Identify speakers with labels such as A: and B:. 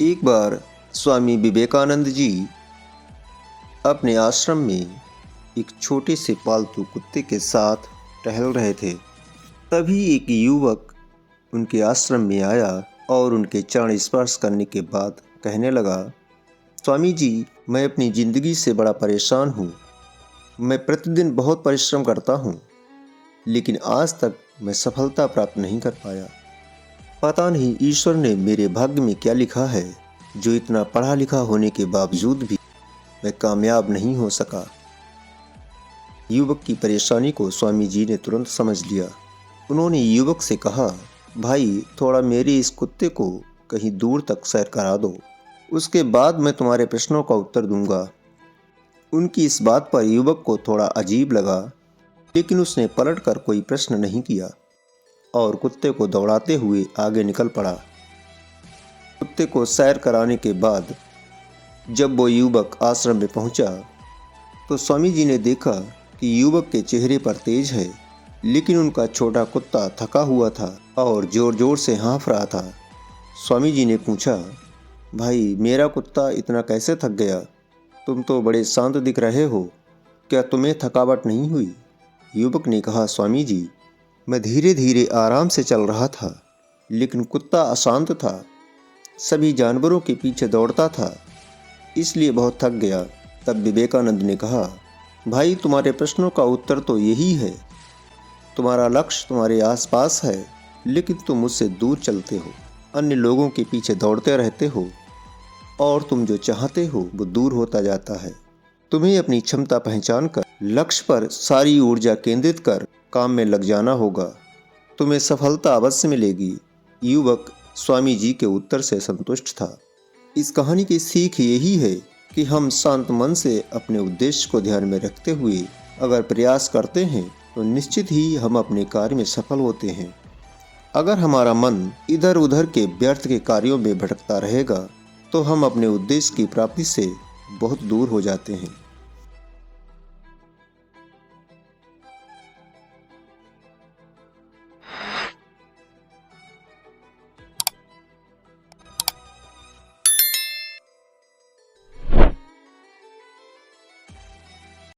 A: एक बार स्वामी विवेकानंद जी अपने आश्रम में एक छोटे से पालतू कुत्ते के साथ टहल रहे थे। तभी एक युवक उनके आश्रम में आया और उनके चरण स्पर्श करने के बाद कहने लगा, स्वामी जी, मैं अपनी ज़िंदगी से बड़ा परेशान हूँ। मैं प्रतिदिन बहुत परिश्रम करता हूँ, लेकिन आज तक मैं सफलता प्राप्त नहीं कर पाया। पता नहीं ईश्वर ने मेरे भाग्य में क्या लिखा है, जो इतना पढ़ा लिखा होने के बावजूद भी मैं कामयाब नहीं हो सका। युवक की परेशानी को स्वामी जी ने तुरंत समझ लिया। उन्होंने युवक से कहा, भाई, थोड़ा मेरे इस कुत्ते को कहीं दूर तक सैर करा दो, उसके बाद मैं तुम्हारे प्रश्नों का उत्तर दूंगा। उनकी इस बात पर युवक को थोड़ा अजीब लगा, लेकिन उसने पलटकर कोई प्रश्न नहीं किया और कुत्ते को दौड़ाते हुए आगे निकल पड़ा। कुत्ते को सैर कराने के बाद जब वो युवक आश्रम में पहुंचा, तो स्वामी जी ने देखा कि युवक के चेहरे पर तेज है, लेकिन उनका छोटा कुत्ता थका हुआ था और जोर जोर से हाँफ रहा था। स्वामी जी ने पूछा, भाई, मेरा कुत्ता इतना कैसे थक गया? तुम तो बड़े शांत दिख रहे हो, क्या तुम्हें थकावट नहीं हुई? युवक ने कहा, स्वामी जी, मैं धीरे धीरे आराम से चल रहा था, लेकिन कुत्ता अशांत था, सभी जानवरों के पीछे दौड़ता था, इसलिए बहुत थक गया। तब विवेकानंद ने कहा, भाई, तुम्हारे प्रश्नों का उत्तर तो यही है। तुम्हारा लक्ष्य तुम्हारे आसपास है, लेकिन तुम मुझसे दूर चलते हो, अन्य लोगों के पीछे दौड़ते रहते हो और तुम जो चाहते हो वो दूर होता जाता है। तुम्हें अपनी क्षमता पहचान कर लक्ष्य पर सारी ऊर्जा केंद्रित कर काम में लग जाना होगा। तुम्हें सफलता अवश्य मिलेगी। युवक स्वामी जी के उत्तर से संतुष्ट था। इस कहानी की सीख यही है कि हम शांत मन से अपने उद्देश्य को ध्यान में रखते हुए अगर प्रयास करते हैं तो निश्चित ही हम अपने कार्य में सफल होते हैं। अगर हमारा मन इधर उधर के व्यर्थ के कार्यों में भटकता रहेगा तो हम अपने उद्देश्य की प्राप्ति से बहुत दूर हो जाते हैं।